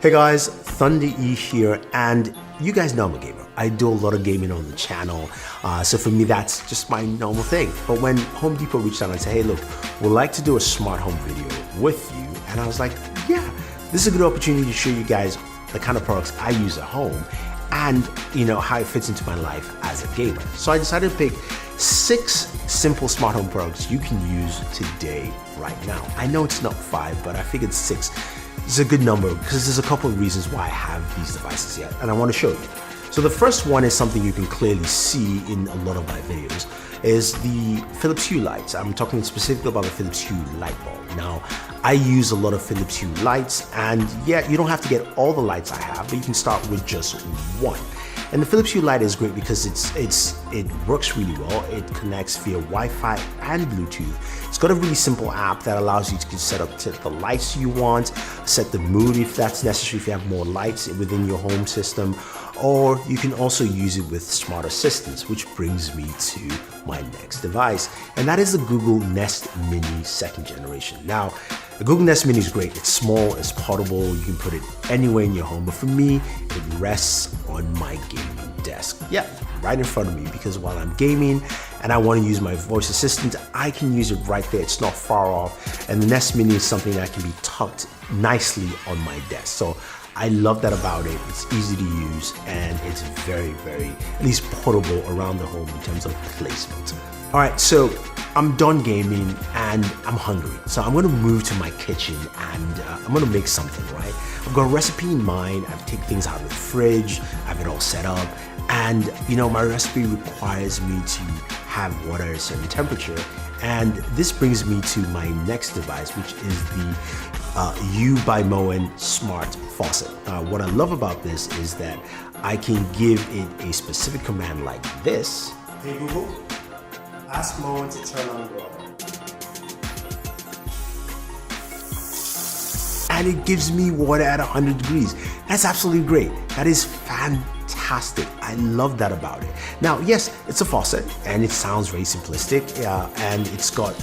Hey guys, Thunder E here, and you guys know I'm a gamer. I do a lot of gaming on the channel, so for me that's just my normal thing. But when Home Depot reached out and said, hey look, we'd like to do a smart home video with you, and I was like, yeah, this is a good opportunity to show you guys the kind of products I use at home and how it fits into my life as a gamer. So I decided to pick 6 simple smart home products you can use today, right now. I know it's not 5, but I figured 6 is a good number because there's a couple of reasons why I have these devices here, and I want to show you. So the first one is something you can clearly see in a lot of my videos, is the Philips Hue lights. I'm talking specifically about the Philips Hue light bulb. Now, I use a lot of Philips Hue lights, and yeah, you don't have to get all the lights I have, but you can start with just one. And the Philips Hue light is great because it works really well. It connects via Wi-Fi and Bluetooth. It's got a really simple app that allows you to set up the lights you want, set the mood if that's necessary, if you have more lights within your home system, or you can also use it with smart assistants, which brings me to my next device, and that is the Google Nest Mini 2nd generation. Now, the Google Nest Mini is great. It's small, it's portable, you can put it anywhere in your home, but for me, it rests on my gaming desk. Yeah, right in front of me, because while I'm gaming and I want to use my voice assistant, I can use it right there. It's not far off, and the Nest Mini is something that can be tucked nicely on my desk. So I love that about it. It's easy to use, and it's very, at least portable around the home in terms of placement. All right, so I'm done gaming and I'm hungry. So I'm gonna move to my kitchen and I'm gonna make something, right? I've got a recipe in mind. I've taken things out of the fridge. I have it all set up. And my recipe requires me to have water at a certain temperature. And this brings me to my next device, which is the Hue by Moen Smart Faucet. What I love about this is that I can give it a specific command like this. Hey Google, ask Moen to turn on water. And it gives me water at 100 degrees. That's absolutely great. That is fantastic. I love that about it. Now, yes, it's a faucet and it sounds very simplistic, and it's got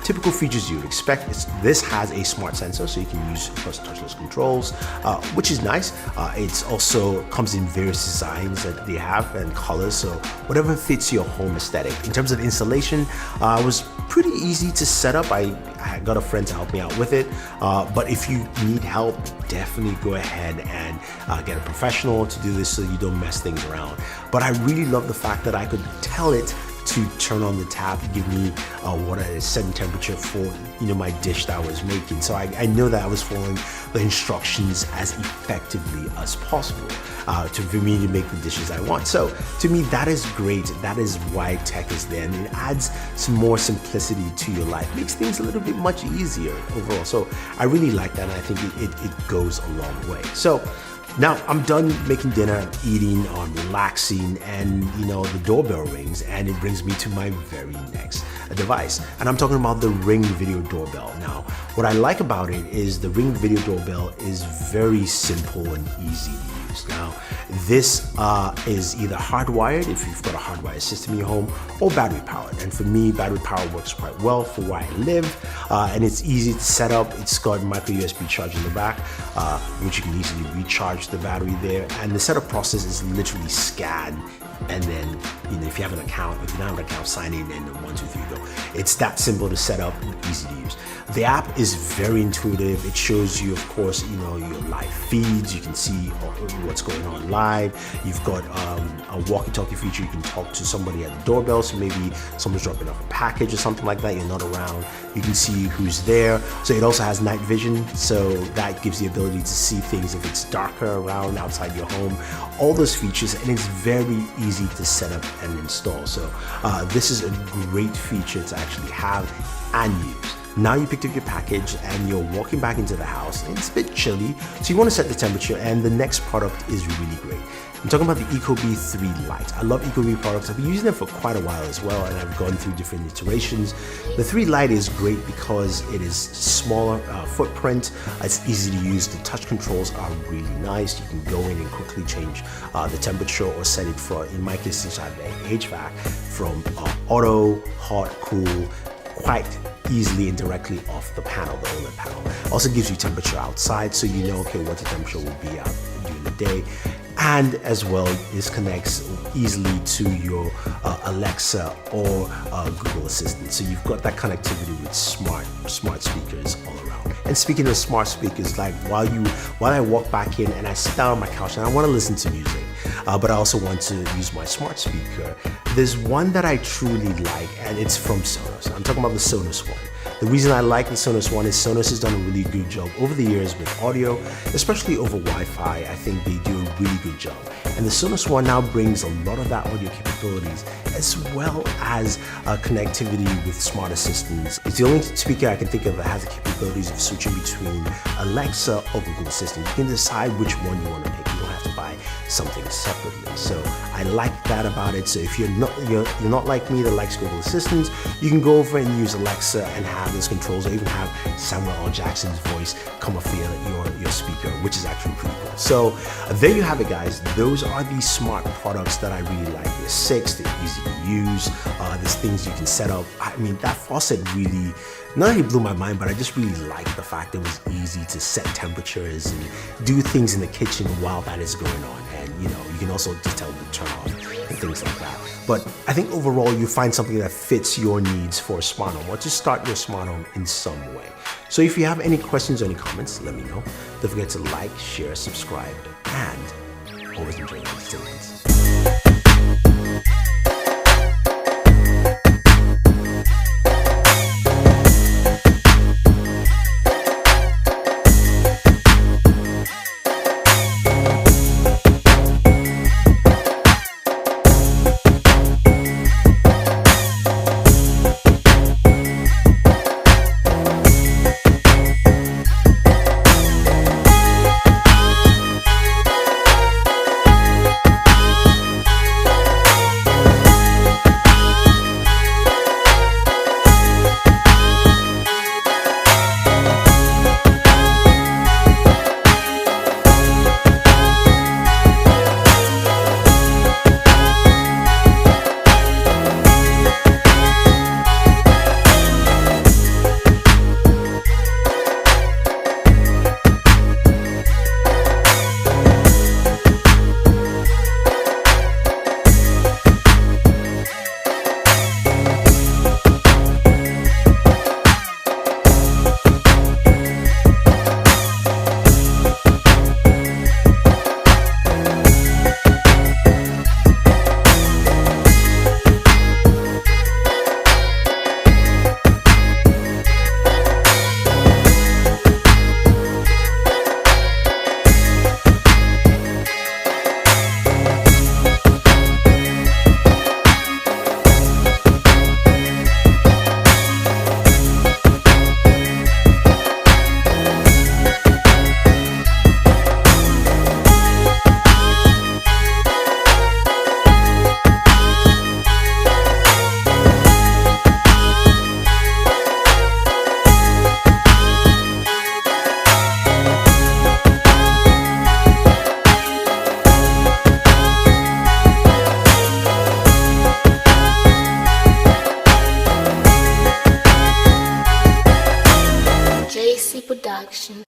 typical features you would expect. This has a smart sensor, so you can use, of course, touchless controls, which is nice. It's also comes in various designs that they have and colors, so whatever fits your home aesthetic. In terms of installation, it was pretty easy to set up. I got a friend to help me out with it, but if you need help, definitely go ahead and get a professional to do this so you don't mess things around. But I really love the fact that I could tell it to turn on the tap, give me water at a certain temperature for my dish that I was making. So I know that I was following the instructions as effectively as possible for me to make the dishes I want. So to me, that is great. That is why tech is there, and it adds some more simplicity to your life, makes things a little bit much easier overall. So I really like that, and I think it goes a long way. So now I'm done making dinner, eating, relaxing, and the doorbell rings, and it brings me to my very next device. And I'm talking about the Ring Video Doorbell. Now, what I like about it is the Ring Video Doorbell is very simple and easy to use. Now, this is either hardwired, if you've got a hardwired system in your home, or battery powered. And for me, battery power works quite well for where I live, and it's easy to set up. It's got micro USB charge in the back, which you can easily recharge the battery there. And the setup process is literally scan, and then if you have an account, if you don't have an account, sign in, and 1, 2, 3 go. It's that simple to set up and easy to use. The app is very intuitive. It shows you, of course, your live feeds. You can see what's going on live. You've got a walkie-talkie feature. You can talk to somebody at the doorbell. So maybe someone's dropping off a package or something like that. You're not around. You can see who's there. So it also has night vision. So that gives the ability to see things if it's darker around outside your home. All those features, and it's very easy to set up and install. So this is a great feature to actually have and use. Now you picked up your package and you're walking back into the house. It's a bit chilly, so you want to set the temperature, and the next product is really great. I'm talking about the Ecobee 3 Lite. I love Ecobee products. I've been using them for quite a while as well, and I've gone through different iterations. The 3 Lite is great because it is smaller footprint. It's easy to use. The touch controls are really nice. You can go in and quickly change the temperature or set it for, in my case, since I have an HVAC, from auto, hot, cool, quite easily and directly off the panel, the OLED panel. Also gives you temperature outside, so you know, okay, what the temperature will be out during the day. And as well, this connects easily to your Alexa or Google Assistant. So you've got that connectivity with smart speakers all around. And speaking of smart speakers, like while I walk back in and I sit down on my couch and I want to listen to music, but I also want to use my smart speaker, there's one that I truly like, and it's from Sonos. I'm talking about the Sonos One. The reason I like the Sonos One is Sonos has done a really good job over the years with audio, especially over Wi-Fi. I think they do a really good job. And the Sonos One now brings a lot of that audio capabilities as well as connectivity with smart assistants. It's the only speaker I can think of that has the capabilities of switching between Alexa or Google Assistant. You can decide which one you want to pick. You don't have to buy something separately. So I like that about it. So if you're not like me that likes Google Assistants, you can go over and use Alexa and have those controls, or even have Samuel L. Jackson's voice come off your speaker, which is actually pretty cool. So there you have it, guys. Those are the smart products that I really like. They're 6, they're easy to use. There's things you can set up. I mean, that faucet really not only blew my mind, but I just really liked the fact that it was easy to set temperatures and do things in the kitchen while that is going on. And you can also just tell them to turn off and things like that. But I think overall you find something that fits your needs for a smart home, or to start your smart home in some way. So if you have any questions or any comments, let me know. Don't forget to like, share, subscribe, and always enjoy the entertainment. JC Production.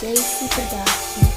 JC Production.